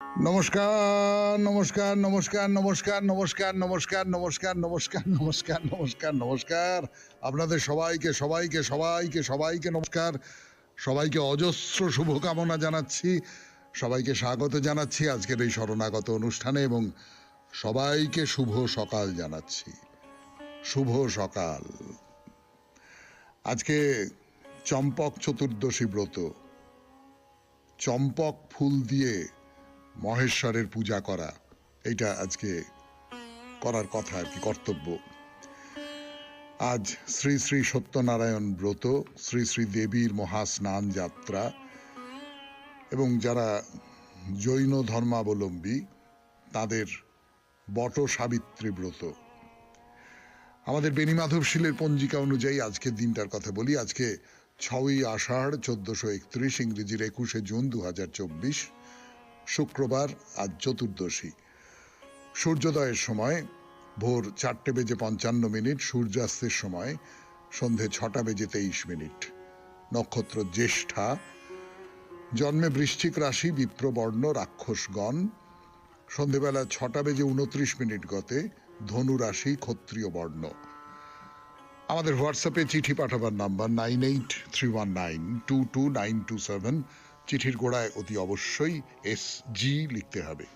নমস্কার, নমস্কার, নমস্কার, নমস্কার, নমস্কার, নমস্কার, নমস্কার, নমস্কার, নমস্কার, নমস্কার, নমস্কার। আপনাদের সবাইকে সবাইকে সবাইকে সবাইকে নমস্কার। সবাইকে অজস্র শুভকামনা জানাচ্ছি। সবাইকে স্বাগত জানাচ্ছি আজকের এই শরণাগত অনুষ্ঠানে এবং সবাইকে শুভ সকাল জানাচ্ছি। শুভ সকাল। আজকে চম্পক চতুর্দশী ব্রত। চম্পক ফুল দিয়ে মহেশ্বরের পূজা করা, এইটা আজকে করার কথা আর কি, কর্তব্য। আজ শ্রী শ্রী সত্যনারায়ণ ব্রত, শ্রী শ্রী দেবীর মহাস্নান যাত্রা এবং যারা জৈন ধর্মাবলম্বী তাদের বট সাবিত্রী ব্রত। আমাদের বেণীমাধবশীলের পঞ্জিকা অনুযায়ী আজকের দিনটার কথা বলি। আজকে 6ই আষাঢ় 1431, ইংরেজির 21শে জুন 2024, শুক্রবার। আজ চতুর্দশী। সূর্যোদয়ের সময় ভোর 4:55, সূর্যাস্তের সময় সন্ধে 6:23। নক্ষত্র জ্যেষ্ঠা। জন্মে বৃশ্চিক রাশি, বিপ্রবর্ণ, রাক্ষসগণ। সন্ধেবেলা 6:29 গতে ধনু রাশি, ক্ষত্রিয় বর্ণ। আমাদের হোয়াটসঅ্যাপে চিঠি পাঠাবার নাম্বার 9831922927। চিঠির গোড়ায় অতি অবশ্যই SG লিখতে হবে।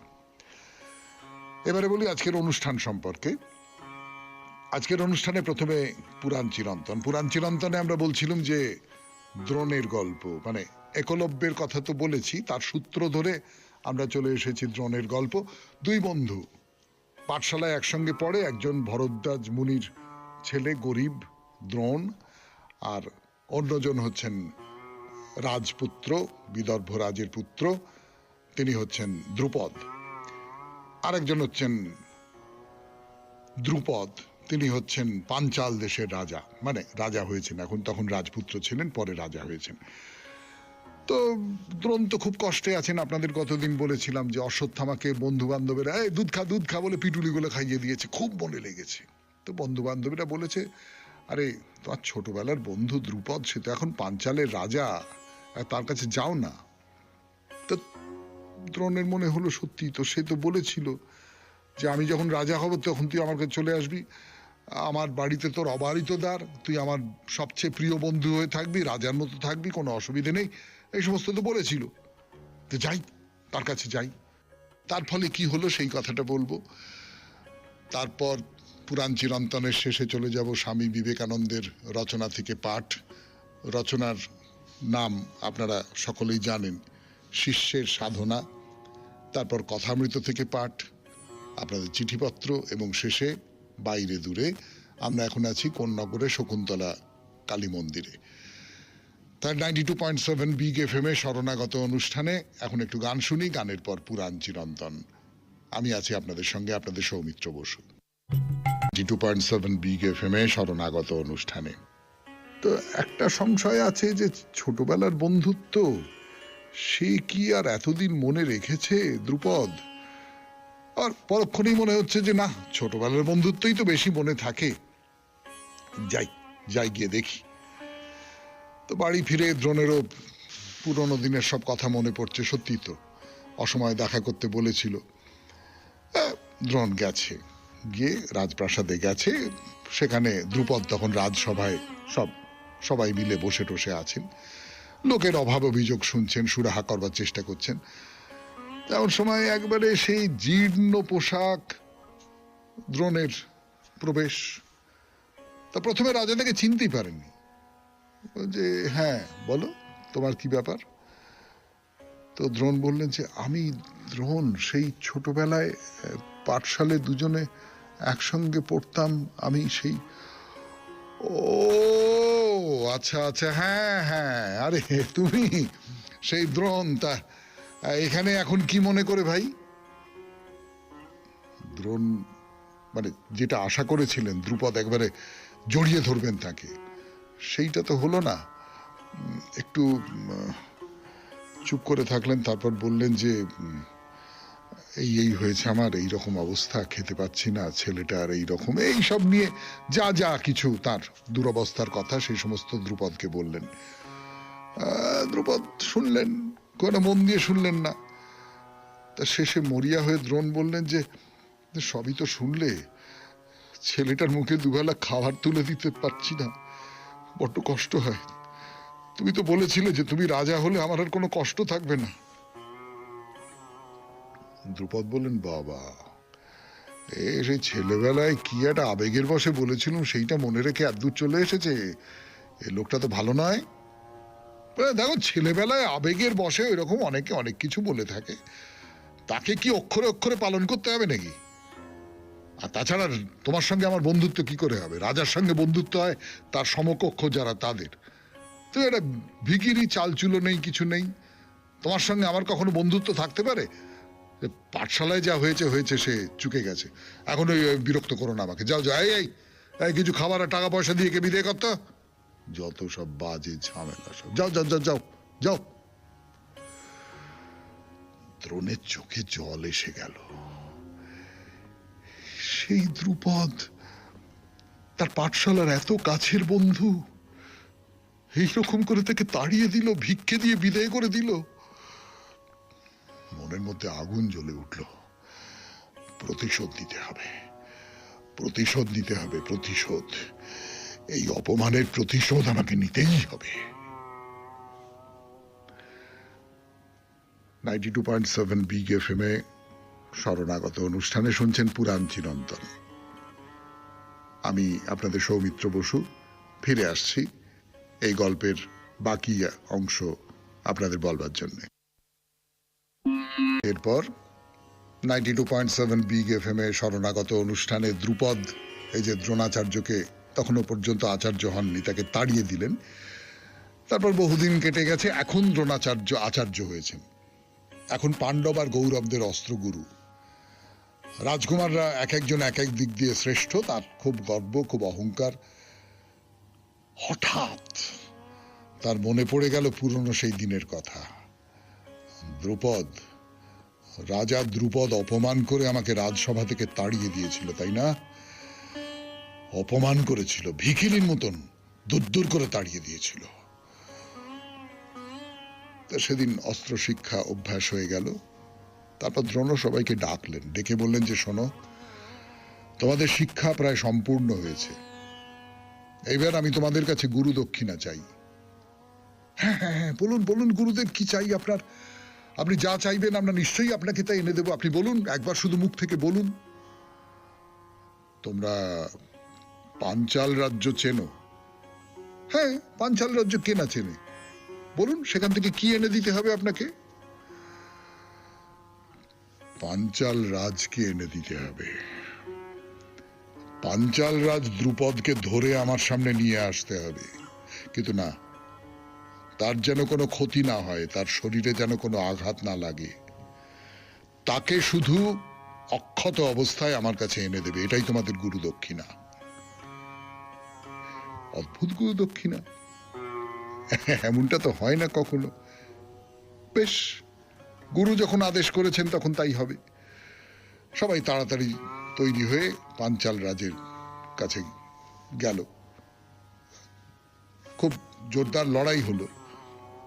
এবারে বলি আজকের অনুষ্ঠান সম্পর্কে। আজকের অনুষ্ঠানে প্রথমে পুরাণ চিরন্তন। পুরাণ চিরন্তনে আমরা বলছিলাম যে দ্রোণের গল্প, মানে একলব্যের কথা তো বলেছি, তার সূত্র ধরে আমরা চলে এসেছি দ্রোণের গল্প। দুই বন্ধু পাঠশালায় একসঙ্গে পড়ে, একজন ভরদ্বাজ মুনির ছেলে গরিব দ্রোণ, আর অন্যজন হচ্ছেন রাজপুত্র, বিদর্ভ রাজের পুত্র, তিনি হচ্ছেন দ্রুপদ। আরেকজন হচ্ছেন দ্রুপদ, তিনি হচ্ছেন পাঞ্চাল দেশের রাজা, মানে রাজা হয়েছেন, এখন তখন রাজপুত্র ছিলেন, পরে রাজা হয়েছেন। তো দ্রোণ তো খুব কষ্টে আছেন। আপনাদের গতদিন বলেছিলাম যে অশ্বত্থামাকে বন্ধু বান্ধবেরা দুধ খা বলে পিটুলিগুলো খাইয়ে দিয়েছে, খুব মনে লেগেছে। তো বন্ধু বান্ধবীরা বলেছে, আরে তোমার ছোটবেলার বন্ধু দ্রুপদ, সে তো এখন পাঞ্চালের রাজা, তার কাছে যাও না। তো দ্রোণের মনে হলো সত্যি তো, সে তো বলেছিল যে আমি যখন রাজা হব তখন তুই আমার কাছে চলে আসবি, আমার বাড়িতে তোর অবারিত দ্বার, তুই আমার সবচেয়ে প্রিয় বন্ধু হয়ে থাকবি, রাজার মতো থাকবি, কোনো অসুবিধে নেই, এই সমস্ত তো বলেছিল। তো যাই, তার কাছে যাই। তার ফলে কি হলো সেই কথাটা বলবো। তারপর পুরাণ চিরন্তনের শেষে চলে যাব স্বামী বিবেকানন্দের রচনা থেকে পাঠ। রচনার নাম আপনারা সকলেই জানেন, শিষ্যের সাধনা। তারপর কথামৃত থেকে পাঠ, আপনাদের চিঠিপত্র, এবং শেষে বাইরে দূরে। আমরা এখন আছি কোন্নগরে শকুন্তলা কালী মন্দিরে। তার 92.7 বিগ FM শরণাগত অনুষ্ঠানে এখন একটু গান শুনি, গানের পর পুরাণ চিরন্তন। আমি আছি আপনাদের সঙ্গে, আপনাদের সৌমিত্র বসু। 92.7 বিগ FM শরণাগত অনুষ্ঠানে। তো একটা সংশয় আছে যে ছোটবেলার বন্ধুত্ব, সে কি আর এতদিন মনে রেখেছে দ্রুপদ? আর পরক্ষণেই মনে হচ্ছে যে না, ছোটবেলার বন্ধুত্বই তো বেশি মনে থাকে। যাই গিয়ে দেখি। তো বাড়ি ফিরে দ্রোণেরও পুরনো দিনের সব কথা মনে পড়ছে। সত্যি তো, অসময়ে দেখা করতে বলেছিল। দ্রোণ গেছে, গিয়ে রাজপ্রাসাদে গেছে। সেখানে দ্রুপদ তখন রাজসভায় সবাই মিলে বসে টসে আছেন, লোকের অভাব অভিযোগ শুনছেন, সুরাহা করবার চেষ্টা করছেন। এমন সময় একবারে সেই জীর্ণ পোশাক দ্রোণের প্রবেশ। তা প্রথমে রাজা তাকে চিনতেই পারেননি, যে হ্যাঁ বলো, তোমার কি ব্যাপার? তো দ্রোণ বললেন যে আমি দ্রোণ, সেই ছোটবেলায় পাঠশালে দুজনে একসঙ্গে পড়তাম, আমি সেই। ও আচ্ছা আচ্ছা, হ্যাঁ, আরে তুমি সেই দ্রোণ, তা এখানে এখন কি মনে করে ভাই? দ্রোণ মানে যেটা আশা করেছিলেন দ্রুপদ একবারে জড়িয়ে ধরবেন তাকে, সেইটা তো হলো না। একটু চুপ করে থাকলেন, তারপর বললেন যে এই হয়েছে, আমার এই রকম অবস্থা, খেতে পাচ্ছি না, ছেলেটার এই রকম, এই সব নিয়ে যা কিছু তার দুরবস্থার কথা সেই সমস্ত দ্রুপদকে বললেন। দ্রুপদ শুনলেন, কোনো মন দিয়ে শুনলেন না। তা শেষে মরিয়া হয়ে দ্রোণ বললেন যে সবই তো শুনলে, ছেলেটার মুখে দুবেলা খাবার তুলে দিতে পারছি না, বড্ড কষ্ট হয়। তুমি তো বলেছিলে যে তুমি রাজা হলে আমার আর কোনো কষ্ট থাকবে না। দ্রুপদ বললেন, বাবা সেই ছেলেবেলায় কি একটা আবেগের বশে বলেছিলাম সেইটা মনে রেখে এতদূর চলে এসেছে। এ লোকটা তো ভালো নয়। দেখো, ছেলেবেলায় আবেগের বশে এরকম অনেকে অনেক কিছু বলে থাকে, তাকে কি অক্ষরে অক্ষরে পালন করতে হবে নাকি? আর তাছাড়া তোমার সঙ্গে আমার বন্ধুত্ব কি করে হবে? রাজার সঙ্গে বন্ধুত্ব হয় তার সমকক্ষ যারা, তাদের। তো এটা ভিখিরি, চালচুলো নেই, কিছু নেই। তোমার সঙ্গে আমার কখনো বন্ধুত্ব থাকতে পারে? পাঠশালায় যা হয়েছে হয়েছে, সে চুকে গেছে। এখন ওই বিরক্ত করো না আমাকে। যাও যাও, এই কিছু খাবার আর টাকা পয়সা দিয়ে কে বিদায় করতো, যত সব বাজে ঝামেলা সব। যাও যাও যাও যাও যাও। দ্রোণের চোখে জল এসে গেল। সেই দ্রুপদ, তার পাঠশালার এত কাছের বন্ধু, এইরকম করে তাকে তাড়িয়ে দিল, ভিক্ষে দিয়ে বিদায় করে দিল। মনের মধ্যে আগুন জ্বলে উঠল। প্রতিশোধ নিতে হবে, প্রতিশোধ নিতে হবে, প্রতিশোধ। এই অপমানের প্রতিশোধ আমাকে নিতেই হবে। 92.7 বিগ এফএম এ শরণাগত অনুষ্ঠানে শুনছেন পুরাণ চিরন্তন। আমি আপনাদের সৌমিত্র বসু ফিরে আসছি এই গল্পের বাকি অংশ আপনাদের বলবার জন্য। এরপর 92.7 বিগ এফএম এ শরণাগত অনুষ্ঠানে দ্রুপদ, এই যে দ্রোণাচার্যকে তখনো পর্যন্ত আচার্য হননি, তাকে তাড়িয়ে দিলেন। তারপর বহুদিন কেটে গেছে, এখন দ্রোণাচার্য আচার্য হয়েছেন। এখন পাণ্ডব আর গৌরবদের অস্ত্রগুরু। রাজকুমাররা এক একজন এক এক দিক দিয়ে শ্রেষ্ঠ, তার খুব গর্ব, খুব অহংকার। হঠাৎ তার মনে পড়ে গেল পুরনো সেই দিনের কথা। দ্রুপদ, রাজা দ্রুপদ অপমান করে আমাকে রাজসভা থেকে তাড়িয়ে দিয়েছিল, তাই না? অপমান করেছিল, ভিখিরির মতন দূর করে তাড়িয়ে দিয়েছিল। সেদিন অস্ত্র শিক্ষা অভ্যাস হয়ে গেল। তারপর দ্রোণ সবাইকে ডাকলেন, ডেকে বললেন যে শোনো, তোমাদের শিক্ষা প্রায় সম্পূর্ণ হয়েছে, এইবার আমি তোমাদের কাছে গুরু দক্ষিণা চাই। হ্যাঁ হ্যাঁ হ্যাঁ, বলুন বলুন গুরুদেব, কি চাই আপনার? আপনি যা চাইবেন আমরা নিশ্চয়ই আপনাকে তাই এনে দেবো। আপনি বলুন, একবার শুধু মুখ থেকে বলুন। তোমরা পাঞ্চাল রাজ্য চেনো? হ্যাঁ, পাঞ্চাল রাজ্য কে না চেনে? বলুন, সেখান থেকে কি এনে দিতে হবে আপনাকে? পাঞ্চাল রাজকে এনে দিতে হবে। পাঞ্চাল রাজ দ্রুপদকে ধরে আমার সামনে নিয়ে আসতে হবে। কিন্তু না, তার যেন কোনো ক্ষতি না হয়, তার শরীরে যেন কোনো আঘাত না লাগে। তাকে শুধু অক্ষত অবস্থায় আমার কাছে এনে দেবে, এটাই তোমাদের গুরু দক্ষিণা। অদ্ভুত গুরু দক্ষিণা, এমনটা তো হয় না কখনো। বেশ, গুরু যখন আদেশ করেছেন তখন তাই হবে। সবাই তাড়াতাড়ি তৈরি হয়ে পাঞ্চাল রাজের কাছে গেল। খুব জোরদার লড়াই হলো।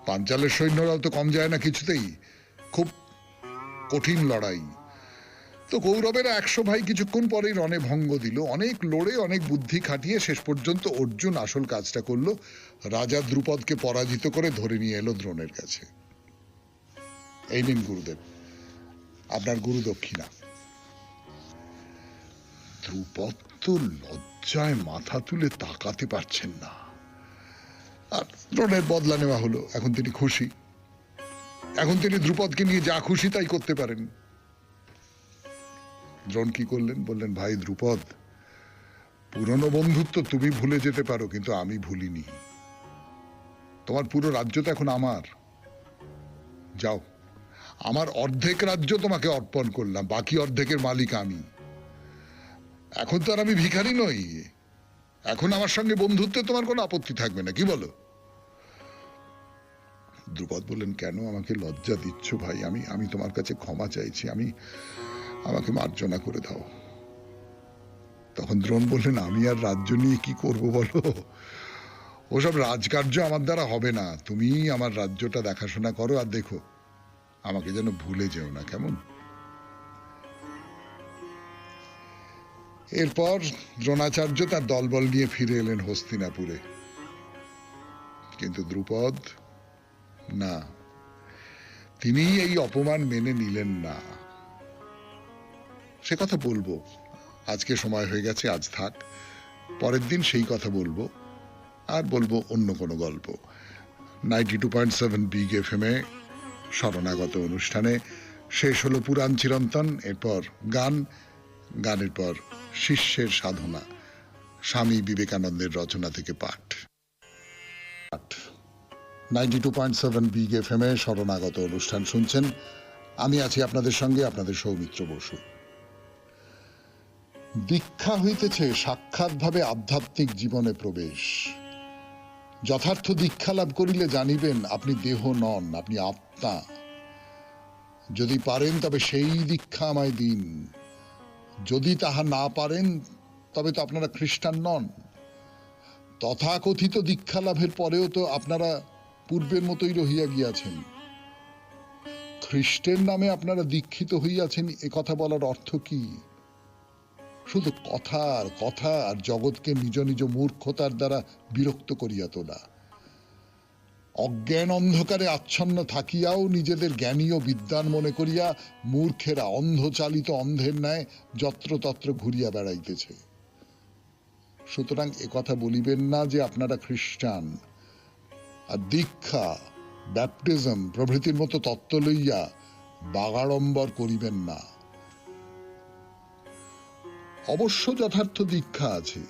পাঞ্চালের সৈন্যরাও তো কম যায় না কিছুতেই, খুব কঠিন লড়াই। তো কৌরবেরা 100 ভাই কিছুক্ষণ পরেই রণে ভঙ্গ দিল। অনেক লড়ে, অনেক বুদ্ধি খাটিয়ে শেষ পর্যন্ত অর্জুন আসল কাজটা করলো, রাজা দ্রুপদকে পরাজিত করে ধরে নিয়ে এলো দ্রোণের কাছে। এই নিন গুরুদেব, আপনার গুরু দক্ষিণা। দ্রুপদ তো লজ্জায় মাথা তুলে তাকাতে পারছেন না। আর দ্রোণের বদলা নেওয়া হলো। এখন তিনি খুশি, এখন তিনি দ্রুপদকে নিয়ে যা খুশি তাই করতে পারেন। দ্রোণ কি করলেন? বললেন, ভাই দ্রুপদ, পুরনো বন্ধুত্ব তুমি ভুলে যেতে পারো, কিন্তু আমি ভুলিনি। তোমার পুরো রাজ্য তো এখন আমার। যাও, আমার অর্ধেক রাজ্য তোমাকে অর্পণ করলাম, বাকি অর্ধেকের মালিক আমি। এখন তো আর আমি ভিখারি নই। এখন আমার সঙ্গে বন্ধুত্বে তোমার কোনো আপত্তি থাকবে না, কি বলো? দ্রুপদ বললেন, কেন আমাকে লজ্জা দিচ্ছ ভাই? আমি তোমার কাছে ক্ষমা চাইছি, আমাকে মার্জনা করে দাও। তখন দ্রোণ বললেন, আমি আর রাজ্য নিয়ে কি করব বলো? ওসব রাজকার্য আমার দ্বারা হবে না। তুমি আমার রাজ্যটা দেখাশোনা করো, আর দেখো আমাকে যেন ভুলে যেও না, কেমন? এরপর দ্রোণাচার্য তার দলবল নিয়ে ফিরে এলেন হস্তিনাপুরে, কিন্তু দ্রুপদ না, তিনি এই অপমান মেনে নিলেন না। সে কথা বলবো, আজকে সময় হয়ে গেছে, আজ থাক, পরের দিন সেই কথা বলবো, আর বলবো অন্য কোনো গল্প। 92.7 বিগ FM এ শরণাগত অনুষ্ঠানে শেষ হলো পুরাণ চিরন্তন, এরপর গান, গানের পর শিষ্যের সাধনা, স্বামী বিবেকানন্দের রচনা থেকে পাঠ। 92.7 বিগ FM এ শরণাগত অনুষ্ঠান শুনছেন, আমি আছি আপনাদের সঙ্গে, আপনাদের সৌমিত্র বসু। দীক্ষা হইতেছে সাক্ষাৎভাবে আধ্যাত্মিক জীবনে প্রবেশ। যথার্থ দীক্ষা লাভ করিলে জানিবেন আপনি দেহ নন, আপনি আত্মা। যদি পারেন তবে সেই দীক্ষা আমায় দিন, যদি তাহা না পারেন তবে তো আপনারা খ্রিস্টান নন। তথাকথিত দীক্ষা লাভের পরেও তো আপনারা পূর্বের মতোই রহিয়া গিয়াছেন। খ্রিস্টের নামে আপনারা দীক্ষিত হইয়াছেন, এ কথা বলার অর্থ কি? শুধু কথা আর কথা, আর জগৎকে নিজ নিজ মূর্খতার দ্বারা বিরক্ত করিয়া তোলা। অজ্ঞান অন্ধকারে আচ্ছন্ন থাকিয়াও নিজেদের জ্ঞানী ও বিদ্বান মনে করিয়া মূর্খেরা অন্ধচালিত অন্ধের ন্যায় যত্রতত্র ঘুরিয়া বেড়াইতেছে। সুতরাং একথা বলিবেন না যে আপনারা খ্রিস্টান, আর দীক্ষা, ব্যাপটিজম প্রভৃতির মতো তত্ত্ব লইয়া বাগাড়ম্বর করিবেন না। অবশ্য যথার্থ দীক্ষা আছে।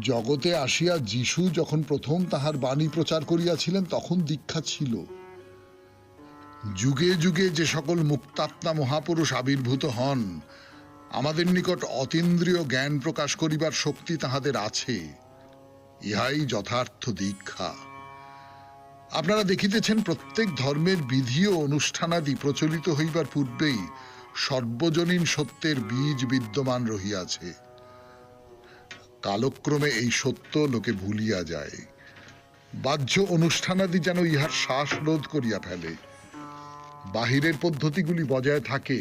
জগতে আসিয়া যিশু যখন প্রথম তাহার বাণী প্রচার করিয়াছিলেন তখন দীক্ষা ছিল। যুগে যুগে যে সকল মুক্তাত্মা মহাপুরুষ আবির্ভূত হন, আমাদের নিকট অতীন্দ্রিয় জ্ঞান প্রকাশ করিবার শক্তি তাহাদের আছে, ইহাই যথার্থ দীক্ষা। আপনারা দেখিতেছেন প্রত্যেক ধর্মের বিধি ও অনুষ্ঠানাদি প্রচলিত হইবার পূর্বেই সর্বজনীন সত্যের বীজ বিদ্যমান রহিয়াছে। কালক্রমে এই সত্য লোকে ভুলিয়া যায়। বাহ্য অনুষ্ঠানাদি যেন ইহার শ্বাসরোধ করিয়া ফেলে। বাহিরের পদ্ধতিগুলি বজায় থাকে,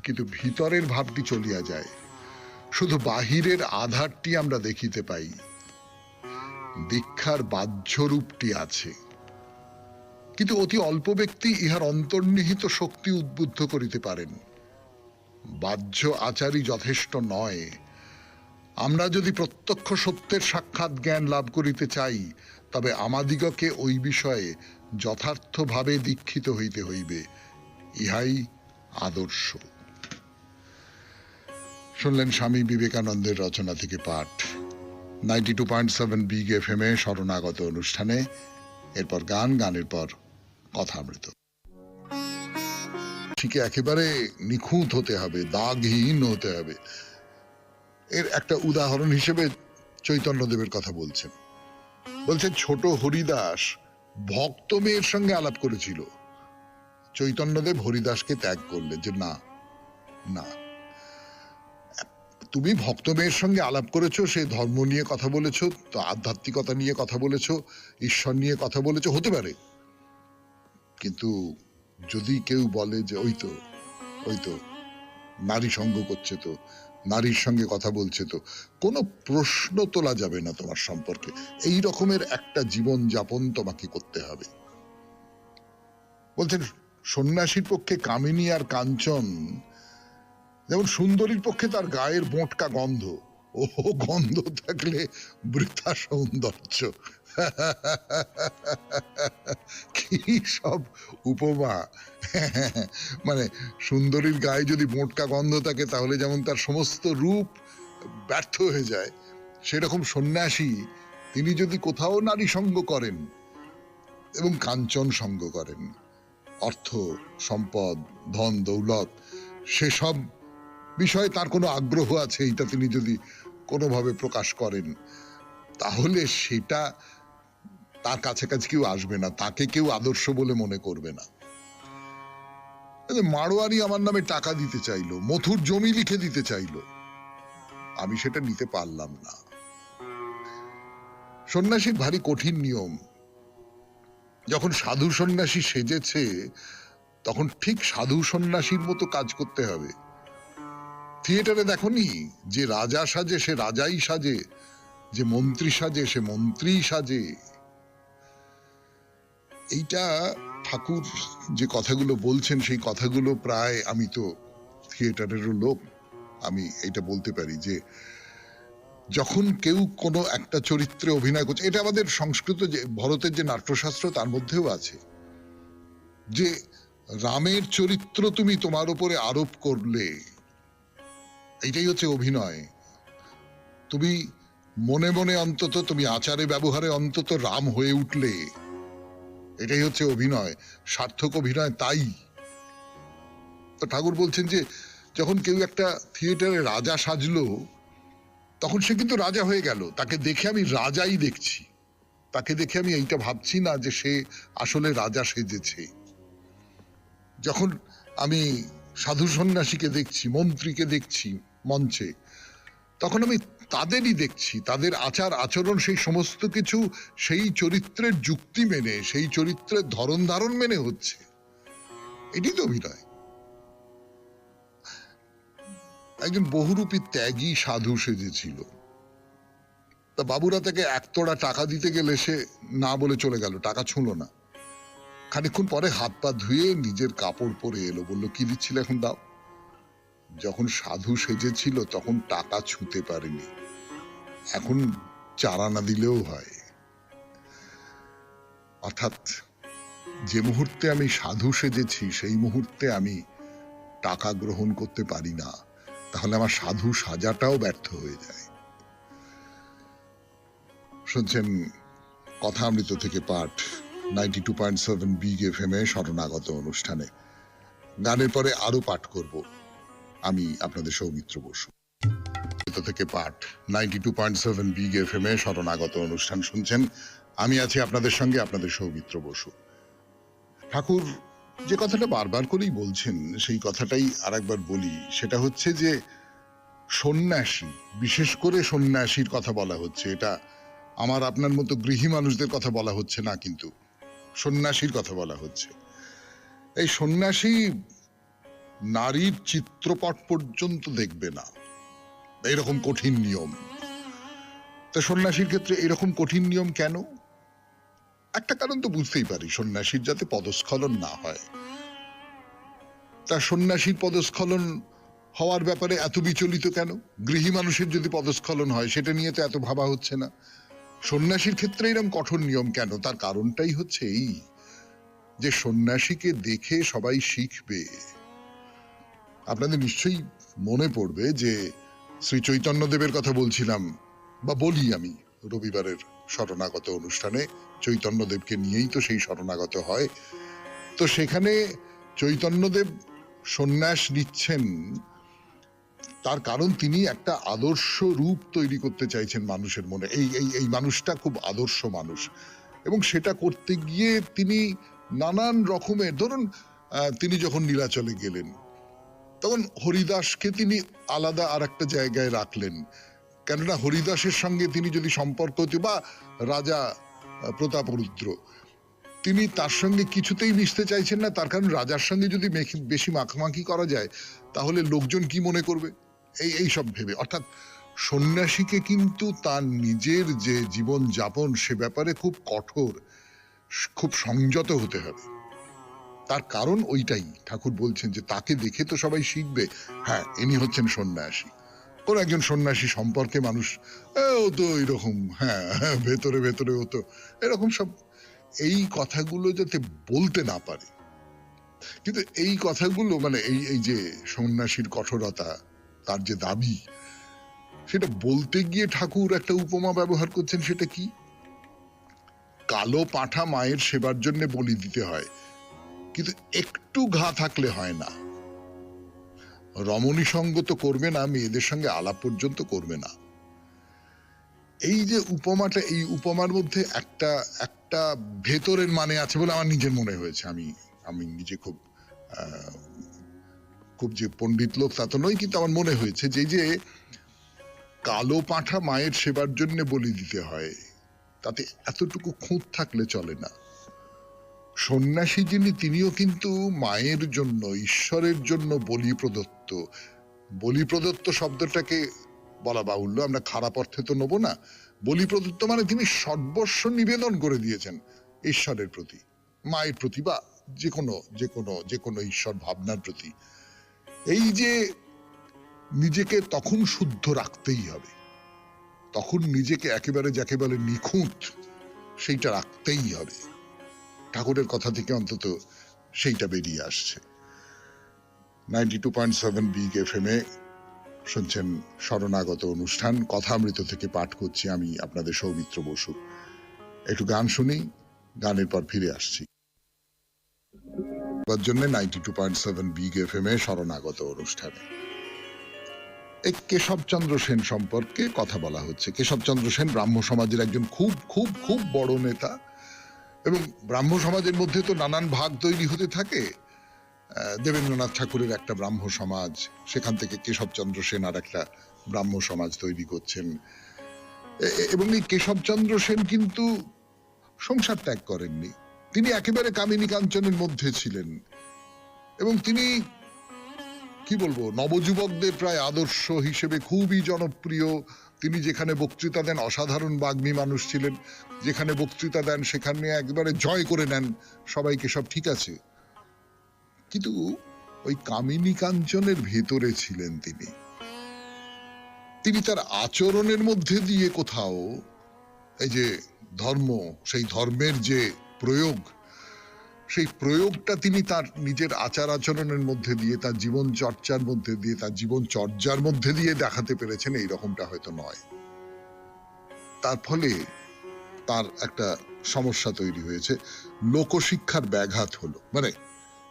কিন্তু ভিতরের ভাবটি চলিয়া যায়। শুধু বাহিরের আধারটি আমরা দেখিতে পাই, দীক্ষার বাহ্য রূপটি আছে। কিন্তু অতি অল্প ব্যক্তি ইহার অন্তর্নিহিত শক্তি উদ্বুদ্ধ করিতে পারেন। বাহ্য আচারই যথেষ্ট নয়। আমরা যদি প্রত্যক্ষ সত্যের সাক্ষাৎ জ্ঞান লাভ করিতে চাই, তবে আমাদিগকে ওই বিষয়ে যথার্থভাবে দীক্ষিত হইতে হইবে। ইহাই আদর্শ। শুনলেন স্বামী বিবেকানন্দের রচনা থেকে পাঠ, 92.7 বিগ FM এ শরণাগত অনুষ্ঠানে। এরপর গান, গানের পর কথামৃত। ঠিক একেবারে নিখুঁত হতে হবে, দাগহীন হতে হবে। এর একটা উদাহরণ হিসেবে চৈতন্যদেবের কথা বলছেন। বলছেন ছোট হরিদাস ভক্ত মেয়ের সঙ্গে আলাপ করেছিল। চৈতন্যদেব হরিদাসকে ত্যাগ করলেন যে না না, তুমি ভক্ত মেয়ের সঙ্গে আলাপ করেছো, সে ধর্ম নিয়ে কথা বলেছো, তো আধ্যাত্মিকতা নিয়ে কথা বলেছো, ঈশ্বর নিয়ে কথা বলেছো, হতে পারে। কিন্তু যদি কেউ বলে যে ওই তো নারী সঙ্গ করছে, তো নারীর সঙ্গে কথা বলছে, তো কোনো প্রশ্ন তোলা যাবে না তোমার সম্পর্কে। এই রকমের একটা জীবন যাপন তোমাকে করতে হবে। বলছেন সন্ন্যাসীর পক্ষে কামিনী আর কাঞ্চন যেমন সুন্দরীর পক্ষে তার গায়ের বোঁটকা গন্ধ, ও গন্ধ থাকলে বৃথা সৌন্দর্য। কি সব উপমা! মানে সুন্দরীর গায়ে যদি বোঁটকা গন্ধ থাকে তাহলে যেমন তার সমস্ত রূপ ব্যর্থ হয়ে যায়, সেরকম সন্ন্যাসী তিনি যদি কোথাও নারী সঙ্গ করেন এবং কাঞ্চন সঙ্গ করেন, অর্থ সম্পদ ধন দৌলত সেসব বিষয়ে তার কোনো আগ্রহ আছে এটা তিনি যদি কোনোভাবে প্রকাশ করেন, তাহলে সেটা তার কাছাকাছি কেউ আসবে না, তাকে কেউ আদর্শ বলে মনে করবে না। মারোয়ারি আমার নামে টাকা দিতে চাইলো, মথুর জমি লিখে দিতে চাইলো, আমি সেটা নিতে পারলাম না। সন্ন্যাসীর ভারী কঠিন নিয়ম। যখন সাধু সন্ন্যাসী সেজেছে তখন ঠিক সাধু সন্ন্যাসীর মতো কাজ করতে হবে, থিয়েটারে দেখনি যে রাজা সাজে সে রাজাই সাজে, যে মন্ত্রী সাজে সে মন্ত্রী সাজে। এইটা ঠাকুর যে কথাগুলো বলছেন সেই কথাগুলো প্রায়, আমি তো থিয়েটারেরও লোক, আমি এটা বলতে পারি যে যখন কেউ কোনো একটা চরিত্রে অভিনয় করছে, এটা আমাদের সংস্কৃত যে ভরতের যে নাট্যশাস্ত্র তার মধ্যেও আছে, যে রামের চরিত্র তুমি তোমার উপরে আরোপ করলে, এইটাই হচ্ছে অভিনয়। তুমি মনে মনে অন্তত, তুমি আচারে ব্যবহারে অন্তত রাম হয়ে উঠলে, এটাই হচ্ছে অভিনয়, সার্থক অভিনয় তাই। তো ঠাকুর বলছেন যে যখন কেউ একটা থিয়েটারে রাজা সাজলো, তখন সে কিন্তু রাজা হয়ে গেল। তাকে দেখে আমি রাজাই দেখছি, তাকে দেখে আমি এইটা ভাবছি না যে সে আসলে রাজা সেজেছে। যখন আমি সাধু সন্ন্যাসীকে দেখছি, মন্ত্রীকে দেখছি মঞ্চে, তখন আমি তাদেরই দেখছি, তাদের আচার আচরণ সেই সমস্ত কিছু সেই চরিত্রের যুক্তি মেনে, সেই চরিত্রের ধরন ধারণ মেনে হচ্ছে। এটি তো অভিনয়। একজন বহুরূপী ত্যাগী সাধু সেজেছিল, তা বাবুরা তাকে একতোড়া টাকা দিতে গেলে সে না বলে চলে গেল, টাকা ছুঁলো না। খানিকক্ষণ পরে হাত পা ধুয়ে নিজের কাপড় পরে এলো, বলল কি দিচ্ছিল এখন দাও। যখন সাধু সেজেছিল তখন টাকা ছুঁতে পারেনি, এখন 4 আনা দিলেও হয়। অর্থাৎ যে মুহূর্তে আমি সাধু সেজেছি সেই মুহূর্তে আমি টাকা গ্রহণ করতে পারি না, তাহলে আমার সাধু সাজাটাও ব্যর্থ হয়ে যায়। শুনছেন কথামৃত থেকে পাঠ 92.7 বিগ এফএম এ শরণাগত অনুষ্ঠানে। গানের পরে আরো পাঠ করব আমি, আপনাদের সৌমিত্র বসু। থেকে পাঠ 92.7 বিগ এফএম এ শরণাগত অনুষ্ঠান শুনছেন। আমি আছি আপনাদের সঙ্গে, আপনাদের সৌমিত্র বসু। ঠাকুর যে কথাটা বারবার করেই বলছেন সেই কথাটাই আরেকবার বলি, সেটা হচ্ছে যে সন্ন্যাসী, বিশেষ করে সন্ন্যাসীর কথা বলা হচ্ছে, এটা আমার আপনার মতো গৃহী মানুষদের কথা বলা হচ্ছে না, কিন্তু সন্ন্যাসীর কথা বলা হচ্ছে। এই সন্ন্যাসী নারীর চিত্রপট পর্যন্ত দেখবে না, এইরকম কঠিন নিয়ম। তা সন্ন্যাসীর ক্ষেত্রে এরকম কঠিন নিয়ম কেন? একটা কারণ তো বুঝতেই পারি, সন্ন্যাসীর যাতে পদস্খলন না হয়। তা সন্ন্যাসীর পদস্খলন হওয়ার ব্যাপারে এত বিচলিত কেন? গৃহী মানুষের যদি পদস্খলন হয় সেটা নিয়ে তো এত ভাবা হচ্ছে না। সন্ন্যাসীর ক্ষেত্রে এরকম কঠোর নিয়ম কেন? তার কারণটাই হচ্ছে এই যে সন্ন্যাসীকে দেখে সবাই শিখবে। আপনাদের নিশ্চয়ই মনে পড়বে যে শ্রী চৈতন্যদেবের কথা বলছিলাম, বা বলি আমি রবিবারের শরণাগত অনুষ্ঠানে, চৈতন্যদেবকে নিয়েই তো সেই শরণাগত হয়। তো সেখানে চৈতন্যদেব সন্ন্যাস নিচ্ছেন, তার কারণ তিনি একটা আদর্শ রূপ তৈরি করতে চাইছেন মানুষের মনে। এই মানুষটা খুব আদর্শ মানুষ, এবং সেটা করতে গিয়ে তিনি নানান রকমের, ধরুন তিনি যখন নীলাচলে গেলেন তখন হরিদাসকে তিনি আলাদা আর একটা জায়গায় রাখলেন, কেননা হরিদাসের সঙ্গে তিনি যদি সম্পর্ক হতে, বা রাজা প্রতাপরুদ্র, তিনি তার সঙ্গে কিছুতেই মিশতে চাইছেন না, তার কারণ রাজার সঙ্গে যদি বেশি মাখামাখি করা যায় তাহলে লোকজন কি মনে করবে, এই সব ভেবে। অর্থাৎ সন্ন্যাসীকে কিন্তু তার নিজের যে জীবন যাপন সে ব্যাপারে খুব কঠোর, খুব সংযত হতে হবে। তার কারণ ওইটাই, ঠাকুর বলছেন যে তাকে দেখে তো সবাই শিখবে। হ্যাঁ, ইনি হচ্ছেন সন্ন্যাসী। কোন একজন সন্ন্যাসী সম্পর্কে মানুষ ও তো এরকম, হ্যাঁ ভেতরে ভেতরে ও তো এরকম সব, এই কথাগুলো যাতে বলতে না পারে। কিন্তু এই কথাগুলো মানে এই যে সন্ন্যাসীর কঠোরতা, তার যে দাবি, সেটা বলতে গিয়ে ঠাকুর একটা উপমা ব্যবহার করছেন। সেটা কি? কালো পাঁঠা মায়ের সেবার জন্য বলি দিতে হয়, কিন্তু একটু ঘা থাকলে হয় না। রমণী সঙ্গ তো করবে না, মেয়েদের সঙ্গে আলাপ পর্যন্ত করবে না। এই যে উপমাটা, এই উপমার মধ্যে একটা একটা ভেতরের মানে আছে বলে আমার নিজের মনে হয়েছে। আমি নিজে খুব যে পণ্ডিত লোক তা তো নই, কিন্তু আমার মনে হয়েছে যে এই যে কালো পাঁঠা মায়ের সেবার জন্য বলি দিতে হয়, তাতে এতটুকু খুঁত থাকলে চলে না। সন্ন্যাসী যিনি, তিনিও কিন্তু মায়ের জন্য, ঈশ্বরের জন্য বলি প্রদত্ত, বলি প্রদত্ত শব্দটাকে বলা বাহুল্য, আমরা খারাপ অর্থে তো নেবো না। বলি প্রদত্ত মানে তিনি সর্বস্ব নিবেদন করে দিয়েছেন ঈশ্বরের প্রতি, মায়ের প্রতি, বা যে কোনো ঈশ্বর ভাবনার প্রতি। এই যে নিজেকে তখন শুদ্ধ রাখতেই হবে, তখন নিজেকে একেবারে যাকে বলে নিখুঁত সেইটা রাখতেই হবে। ঠাকুরের কথা থেকে অন্তত সেইটা বেরিয়ে আসছে। 92.7 বিগ এফএম এ শুনছেন শরণাগত অনুষ্ঠান। কথামৃত থেকে পাঠ করছি আমি আপনাদের সৌমিত্র বসু। একটু গান শুনি, গানের পর ফিরে আসছি। জন্য 92.7 বিগ এফএম এ শরণাগত অনুষ্ঠানে এই কেশবচন্দ্র সেন সম্পর্কে কথা বলা হচ্ছে। কেশবচন্দ্র সেন ব্রাহ্ম সমাজের একজন খুব খুব খুব বড় নেতা, এবং ব্রাহ্ম সমাজের মধ্যে তো নানান ভাগ তৈরি হতে থাকে। দেবেন্দ্রনাথ ঠাকুরের একটা ব্রাহ্ম সমাজ, সেখান থেকে কেশবচন্দ্র সেন আর একটা ব্রাহ্ম সমাজ তৈরি করছেন। এবং এই কেশবচন্দ্র সেন কিন্তু সংসার ত্যাগ করেননি, তিনি একেবারে কামিনী কাঞ্চনের মধ্যে ছিলেন, এবং তিনি কি বলবো নবযুবকদের প্রায় আদর্শ হিসেবে খুবই জনপ্রিয়। তিনি যেখানে বক্তৃতা দেন অসাধারণ বাগ্মী মানুষ ছিলেন, যেখানে বক্তৃতা দেন সেখানে একবারে জয় করে নেন সবাইকে, সব ঠিক আছে। কিন্তু ওই কামিনী কাঞ্চনের ভেতরে ছিলেন তিনি তার আচরণের মধ্যে দিয়ে কোথাও এই যে ধর্ম, সেই ধর্মের যে প্রয়োগ, সেই প্রয়োগটা তিনি তার নিজের আচার আচরণের মধ্যে দিয়ে, তার জীবন চর্চার মধ্যে দিয়ে, তার জীবন চর্যার মধ্যে দিয়ে দেখাতে পেরেছেন। এইরকমটা হয়তো নয়। তার ফলে তার একটা সমস্যা তৈরি হয়েছে, লোকশিক্ষার ব্যাঘাত হলো। মানে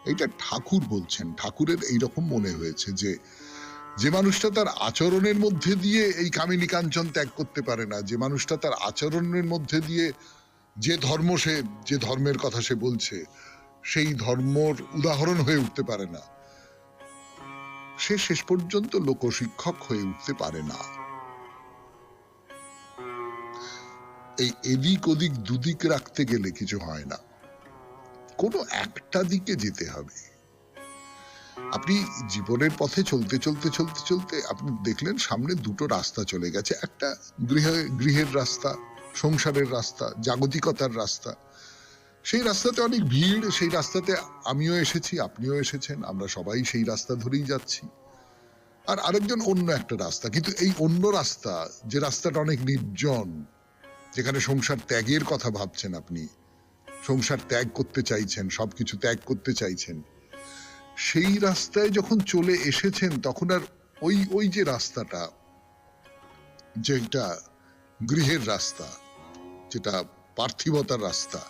এইটা ঠাকুর বলছেন, ঠাকুরের এইরকম মনে হয়েছে যে মানুষটা তার আচরণের মধ্যে দিয়ে এই কামিনী কাঞ্চন ত্যাগ করতে পারে না, যে মানুষটা তার আচরণের মধ্যে দিয়ে যে ধর্মের কথা সে বলছে সেই ধর্মর উদাহরণ হয়ে উঠতে পারে না, সে শেষ পর্যন্ত লোকশিক্ষক হয়ে উঠতে পারে না। এই এদিক ওদিক দুদিক রাখতে গেলে কিছু হয় না, কোনো একটা দিকে যেতে হবে। আপনি জীবনের পথে চলতে চলতে চলতে চলতে আপনি দেখলেন সামনে দুটো রাস্তা চলে গেছে, একটা গৃহের রাস্তা, সংসারের রাস্তা, জাগতিকতার রাস্তা। সেই রাস্তাতে অনেক ভিড়, সেই রাস্তাতে আমিও এসেছি, আপনিও এসেছেন, আমরা সবাই সেই রাস্তা ধরেই যাচ্ছি। আর আরেকজন অন্য একটা রাস্তা, কিন্তু এই অন্য রাস্তা, যে রাস্তাটা অনেক নির্জন, যেখানে সংসার ত্যাগের কথা ভাবছেন, আপনি সংসার ত্যাগ করতে চাইছেন, সবকিছু ত্যাগ করতে চাইছেন, সেই রাস্তায় যখন চলে এসেছেন তখন আর ওই যে রাস্তাটা, যেটা গৃহের রাস্তা, যেটা পার্থিবতার রাস্তা,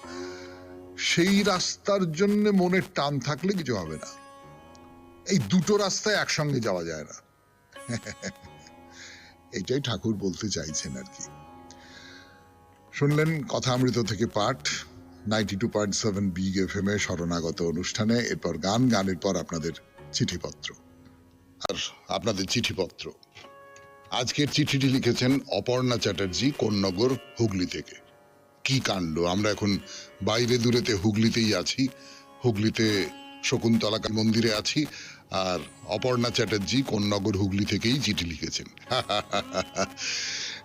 সেই রাস্তার জন্য মনের টান থাকলে কিছু হবে না। এই দুটো রাস্তায় একসঙ্গে যাওয়া যায় না। এটাই ঠাকুর বলতে চাইছেন আর কি। শুনলেন কথামৃত থেকে পাঠ 92.7 বিগ এফএম এ শরণাগত অনুষ্ঠানে। এরপর গান, গানের পর আপনাদের চিঠিপত্র। আর আপনাদের চিঠিপত্র, আজকের চিঠিটি লিখেছেন অপর্ণা চ্যাটার্জি, কোন্নগর, হুগলি থেকে। কি কাণ্ড, আমরা এখন বাইরে দূরেতে হুগলিতেই আছি, হুগলিতে শকুন্তলা মন্দিরে আছি, আর অপর্ণা চ্যাটার্জি কোন্নগর, হুগলি থেকেই চিঠি লিখেছেন।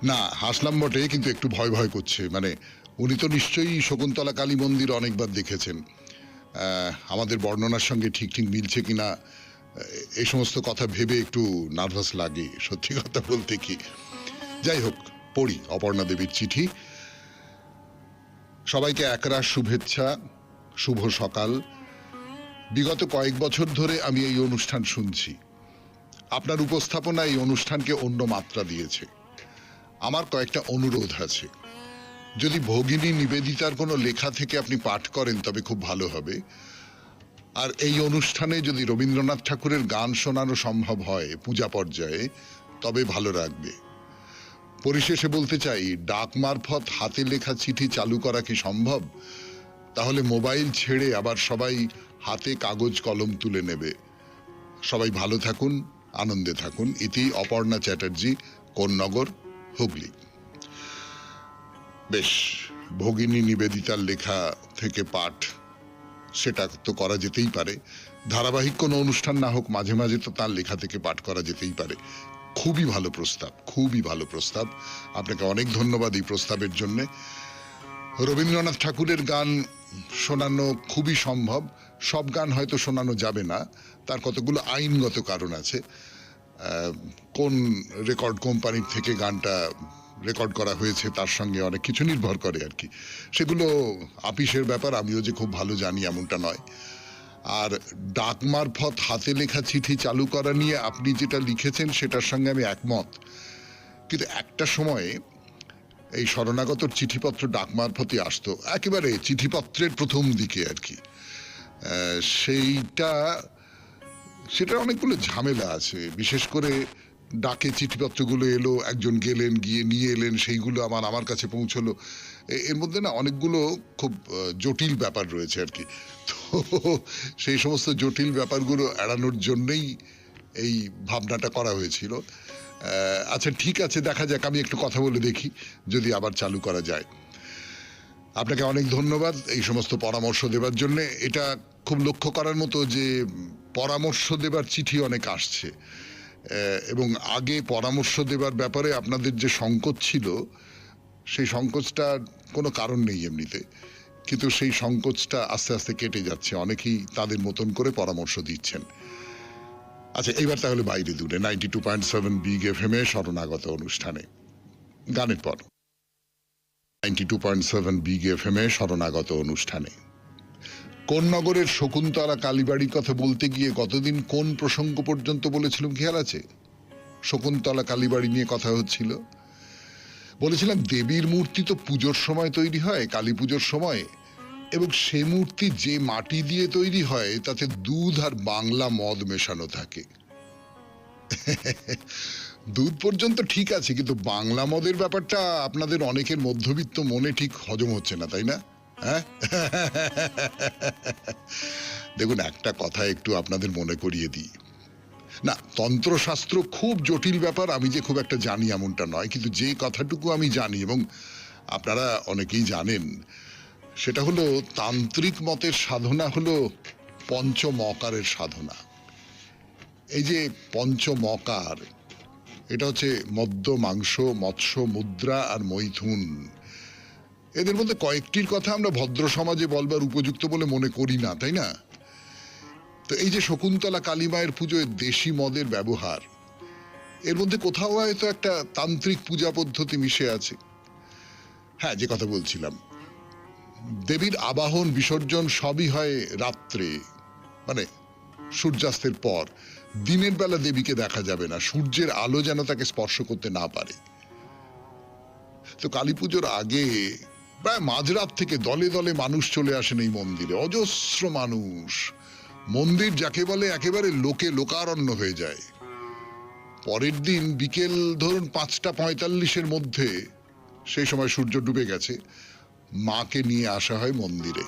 না, হাসলাম বটে, কিন্তু একটু ভয় ভয় করছে। মানে উনি তো নিশ্চয়ই শকুন্তলা কালী মন্দির অনেকবার দেখেছেন। আমাদের বর্ণনার সঙ্গে ঠিক ঠিক মিলছে কিনা এই সমস্ত কথা ভেবে একটু নার্ভাস লাগে, সত্যি কথা বলতে কি। যাই হোক, পড়ি অপর্ণা দেবীর চিঠি। সবাইকে একরাশ শুভেচ্ছা, শুভ সকাল। বিগত কয়েক বছর ধরে আমি এই অনুষ্ঠান শুনছি। আপনার উপস্থাপনা এই অনুষ্ঠানকে অন্য মাত্রা দিয়েছে। আমার কয়েকটা অনুরোধ আছে। যদি ভগিনী নিবেদিতার কোনো লেখা থেকে আপনি পাঠ করেন তবে খুব ভালো হবে। আর এই অনুষ্ঠানে যদি রবীন্দ্রনাথ ঠাকুরের গান শোনানো সম্ভব হয় পূজা পর্যায়ে, তবে ভালো লাগবে। পরিশেষে বলতে চাই, ডাক মারফত হাতে লেখা চিঠি চালু করা কি সম্ভব? তাহলে মোবাইল ছেড়ে আবার সবাই হাতে কাগজ কলম তুলে নেবে। সবাই ভালো থাকুন, আনন্দে থাকুন। ইতি অপর্ণা চ্যাটার্জি, কোন্নগর, হুগলি। বেশ, ভগিনী নিবেদিতার লেখা থেকে পাঠ সেটা তো করা যেতেই পারে। ধারাবাহিক কোনো অনুষ্ঠান না হোক, মাঝে মাঝে তো তার লেখা থেকে পাঠ করা যেতেই পারে। খুবই ভালো প্রস্তাব, খুবই ভালো প্রস্তাব। আপনাকে অনেক ধন্যবাদ এই প্রস্তাবের জন্যে। রবীন্দ্রনাথ ঠাকুরের গান শোনানো খুবই সম্ভব। সব গান হয়তো শোনানো যাবে না, তার কতগুলো আইনগত কারণ আছে। কোন রেকর্ড কোম্পানির থেকে গানটা রেকর্ড করা হয়েছে তার সঙ্গে অনেক কিছু নির্ভর করে আর কি। সেগুলো আপিসের ব্যাপার, আমিও যে খুব ভালো জানি এমনটা নয়। আর ডাক মারফত হাতে লেখা চিঠি চালু করা নিয়ে আপনি যেটা লিখেছেন সেটার সঙ্গে আমি একমত। কিন্তু একটা সময়ে এই শরণাগত চিঠিপত্র ডাক মারফতই আসতো, একেবারে চিঠিপত্রের প্রথম দিকে আর কি। সেটার অনেকগুলো ঝামেলা আছে। বিশেষ করে ডাকে চিঠিপত্রগুলো এলো, একজন গেলেন, গিয়ে নিয়ে এলেন, সেইগুলো আমার কাছে পৌঁছলো। এর মধ্যে না অনেকগুলো খুব জটিল ব্যাপার রয়েছে আর কি। তো সেই সমস্ত জটিল ব্যাপারগুলো এড়ানোর জন্যই এই ভাবনাটা করা হয়েছিল। আচ্ছা ঠিক আছে, দেখা যাক, আমি একটু কথা বলে দেখি যদি আবার চালু করা যায়। আপনাকে অনেক ধন্যবাদ এই সমস্ত পরামর্শ দেবার জন্য। এটা খুব লক্ষ্য করার মতো যে পরামর্শ দেবার চিঠি অনেক আসছে, এবং আগে পরামর্শ দেবার ব্যাপারে আপনাদের যে সংকোচ ছিল, সেই সংকোচটার কোনো কারণ নেই এমনিতে, কিন্তু সেই সংকোচটা আস্তে আস্তে কেটে যাচ্ছে। অনেকেই তাদের মতন করে পরামর্শ দিচ্ছেন। আচ্ছা এইবার তাহলে বাইরে দূরে 92.7 বিগ এফএম এ শরণাগত অনুষ্ঠানে গানের পর 92.7 বিগ এফএম এ শরণাগত অনুষ্ঠানে কোন নগরের শকুন্তলা কালীবাড়ির কথা বলতে গিয়ে গতদিন কোন প্রসঙ্গ পর্যন্ত বলেছিলাম খেয়াল আছে? শকুন্তলা কালীবাড়ি নিয়ে কথা হচ্ছিল। বলেছিলাম দেবীর মূর্তি তো পুজোর সময় তৈরি হয়, কালী পুজোর সময়, এবং সে মূর্তি যে মাটি দিয়ে তৈরি হয় তাতে দুধ আর বাংলা মদ মেশানো থাকে। দুধ পর্যন্ত ঠিক আছে, কিন্তু বাংলা মদের ব্যাপারটা আপনাদের অনেকের মধ্যবিত্ত মনে ঠিক হজম হচ্ছে না, তাই না? হ্যাঁ, দেখুন একটা কথা একটু আপনাদের মনে করিয়ে দিই। না, তন্ত্রশাস্ত্র খুব জটিল ব্যাপার, আমি যে খুব একটা জানি এমনটা নয়, কিন্তু যে কথাটুকু আমি জানি এবং আপনারা অনেকেই জানেন, সেটা হলো তান্ত্রিক মতের সাধনা হলো পঞ্চমকারের সাধনা। এই যে পঞ্চমকার, এটা হচ্ছে মদ্য, মাংস, মৎস্য, মুদ্রা আর মৈথুন। এদের মধ্যে কয়েকটির কথা আমরা ভদ্র সমাজে বলবার উপযুক্ত বলে মনে করি না, তাই না? তো এই যে শকুন্তলা কালী মায়ের পুজোয় দেশি মদের ব্যবহার, এর মধ্যে কোথাও হয়তো একটা তান্ত্রিক পূজা পদ্ধতি মিশে আছে। হ্যাঁ, যে কথা বলছিলাম, দেবীর আবাহন, বিসর্জন সবই হয় রাত্রে, মানে সূর্যাস্তের পর। দিনের বেলা দেবীকে দেখা যাবে না, সূর্যের আলো যেন তাকে স্পর্শ করতে না পারে। তো কালী পুজোর আগে প্রায় মাঝরাত থেকে দলে দলে মানুষ চলে আসেন এই মন্দিরে, অজস্র মানুষ। মন্দির যাকে বলে একেবারে লোকে লোকারণ্য হয়ে যায়। পরের দিন বিকেল ধরুন 5:45 মধ্যে, সেই সময় সূর্য ডুবে গেছে, মাকে নিয়ে আসা হয় মন্দিরে।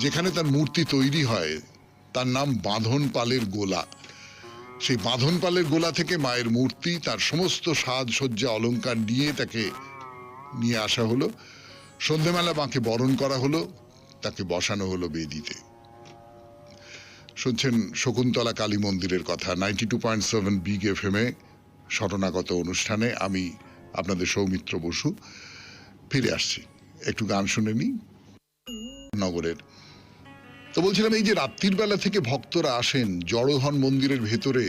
যেখানে তার মূর্তি তৈরি হয় তার নাম বাঁধন পালের গোলা। সেই বাঁধন পালের গোলা থেকে মায়ের মূর্তি, তার সমস্ত সাজসজ্জা অলংকার নিয়ে তাকে নিয়ে আসা হলো। সন্ধেবেলা মাকে বরণ করা হলো, তাকে বসানো হলো বেদিতে। শুনছেন শকুন্তলা কালী মন্দিরের কথা 92.7 বিগ এফএম এ শরণাগত অনুষ্ঠানে। আমি আপনাদের সৌমিত্র বসু ফিরে আসছি, একটু গান শুনে নি নগরের। তো বলছিলাম, এই যে রাত্রির বেলা থেকে ভক্তরা আসেন, জড়ো হন মন্দিরের ভেতরে,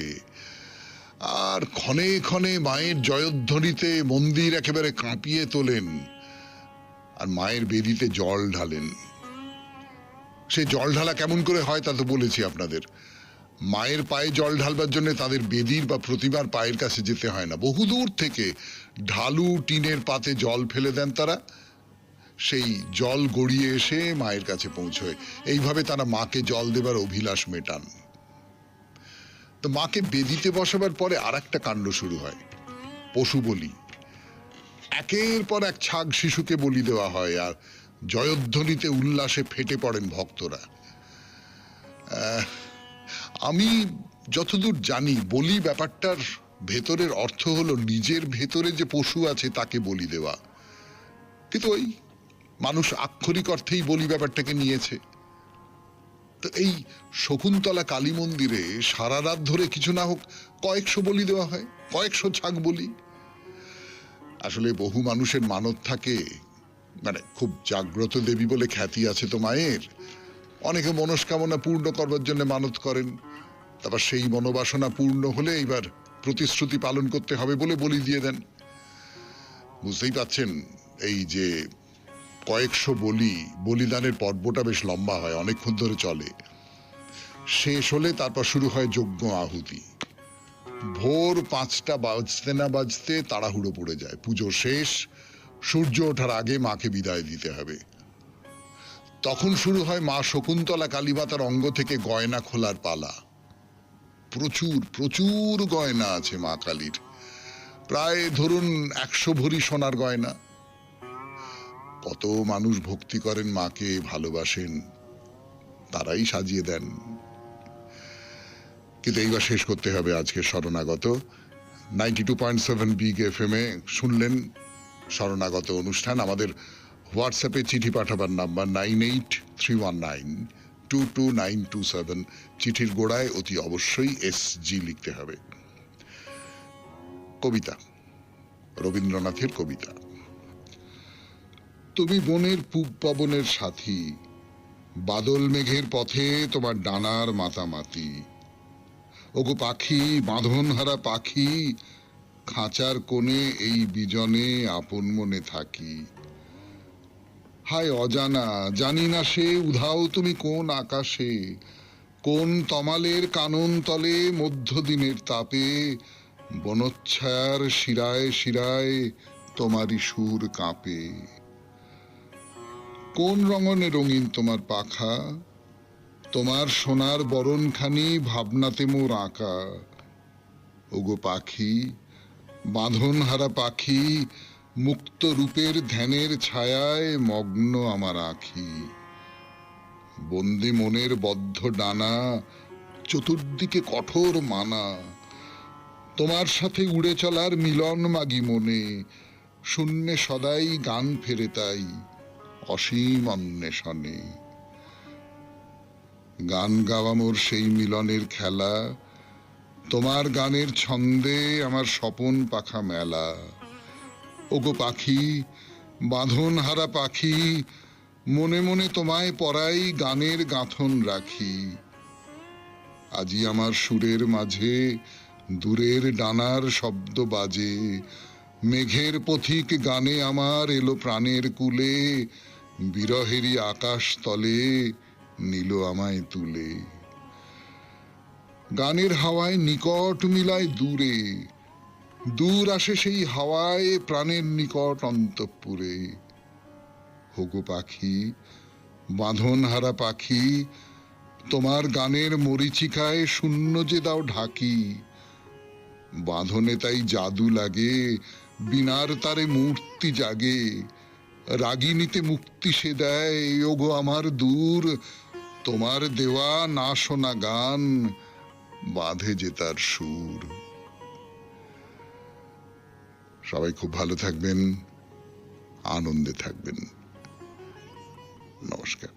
আর ক্ষণে ক্ষণে মায়ের জয়ধ্বনিতে মন্দির একেবারে কাঁপিয়ে তোলেন, আর মায়ের বেদিতে জল ঢালেন। সে জল ঢালা কেমন করে হয় তা তো বলেছি আপনাদের। মায়ের পায়ে জল ঢালবার জন্য তাদের বেদির বা প্রতিমার পায়ের কাছে যেতে হয় না, বহুদূর থেকে ঢালু টিনের পাতে জল ফেলে দেন তারা, সেই জল গড়িয়ে এসে মায়ের কাছে পৌঁছয়। এইভাবে তারা মাকে জল দেবার অভিলাষ মেটান। তো মাকে বেদিতে বসাবার পরে আর একটা কাণ্ড শুরু হয়, পশু বলি। একের পর এক ছাগ শিশুকে বলি দেওয়া হয়, আর জয়ধ্বনিতে উল্লাসে ফেটে পড়েন ভক্তরা। আমি যতদূর জানি, বলি ব্যাপারটার ভেতরের অর্থ হলো নিজের ভেতরে যে পশু আছে তাকে বলি দেওয়া। কিন্তু ওই মানুষ আক্ষরিক অর্থেই বলি ব্যাপারটাকে নিয়েছে। তো এই শকুন্তলা কালী মন্দিরে সারা রাত ধরে কিছু না হোক কয়েকশো বলি দেওয়া হয়, কয়েকশো ছাগ বলি। আসলে বহু মানুষের মানত থাকে, মানে খুব জাগ্রত দেবী বলে খ্যাতি আছে তো মায়ের। অনেকে মনস্কামনা পূর্ণ করবার জন্য মানত করেন, তারপর সেই মনোবাসনা পূর্ণ হলে এইবার প্রতিশ্রুতি পালন করতে হবে বলে বলি দিয়ে দেন। বুঝতেই পাচ্ছেন এই যে কয়েকশো বলিদানের পর্বটা বেশ লম্বা হয়, অনেকক্ষণ ধরে চলে। শেষ হলে তারপর শুরু হয় যজ্ঞ আহুতি। ভোর 5টা বাজতে না বাজতে তাড়াহুড়ো পড়ে যায়, পুজো শেষ, সূর্য ওঠার আগে মাকে বিদায় দিতে হবে। তখন শুরু হয় মা শকুন্তলা কালীমাতার অঙ্গ থেকে গয়না খোলার পালা। প্রচুর প্রচুর গয়না আছে মা কালীর, প্রায় ধরুন 100 ভরি সোনার গয়না। কত মানুষ ভক্তি করেন মাকে, ভালোবাসেন, তারাই সাজিয়ে দেন। কিন্তু এইবার শেষ করতে হবে আজকে শরণাগত। 92.7 বিগ FM এ শুনলেন শরণাগত অনুষ্ঠান। আমাদের হোয়াটসঅ্যাপে চিঠি পাঠাবার নাম্বার 9831922927। চিঠির গোড়ায় অতি অবশ্যই SG লিখতে হবে। কবিতা, রবীন্দ্রনাথের কবিতা। তুমি বনের পূব পবনের সাথী, বাদল মেঘের পথে তোমার ডানার মাতামাতি। ওগো পাখি, বাঁধনহারা পাখি, খাঁচার কোণে এই বিজনে আপন মনে থাকি। হায় অজানা, জানি না সে উধাও তুমি কোন আকাশে, কোন তমালের কানন তলে মধ্যদিনের তাপে বনচ্ছায়ার শিরায় শিরায় তোমারই সুর কাঁপে। কোন রঙনে রঙিন তোমার পাখা, তোমার সোনার বরণখানি ভাবনাতে মোর আঁকা। ওগো পাখি, বাঁধনহারা পাখি, মুক্ত রূপের ধ্যানের ছায়ায় মগ্ন আমার আঁখি। বন্দি মনের বদ্ধ ডানা, চতুর্দিকে কঠোর মানা, তোমার সাথে উড়ে চলার মিলন মাগি মনে। শূন্যে সদাই গান ফেরে তাই অসীম অন্বেষণে। গান গাওয়া মোর সেই মিলনের খেলা, তোমার গানের ছন্দে আমার স্বপন পাখা মেলা। ওগো পাখি, বাঁধনহারা পাখি, মনে মনে তোমায় পরাই গানের গাঁথন রাখি। আজি আমার সুরের মাঝে দূরের ডানার শব্দ বাজে, মেঘের পথিক গানে আমার এলো প্রাণের কুলে, বিরহেরই আকাশ তলে নিল আমায় তুলে। গানের হাওয়ায় নিকট মিলায় দূরে, দূর আসে সেই হাওয়ায় প্রাণের নিকট অন্তঃপুরে। হোগো পাখি, বাঁধনহারা পাখি, তোমার গানের মরীচিকায় শূন্য যে দাও ঢাকি। বাঁধনে তাই জাদু লাগে, বিনার তারে মূর্তি জাগে। রাগিনীতে মুক্তি সে দেয়, ওগো আমার দূর, তোমার দেওয়া না শোনা গান বাঁধে যে তার সুর। সবাই খুব ভালো থাকবেন, আনন্দে থাকবেন। নমস্কার।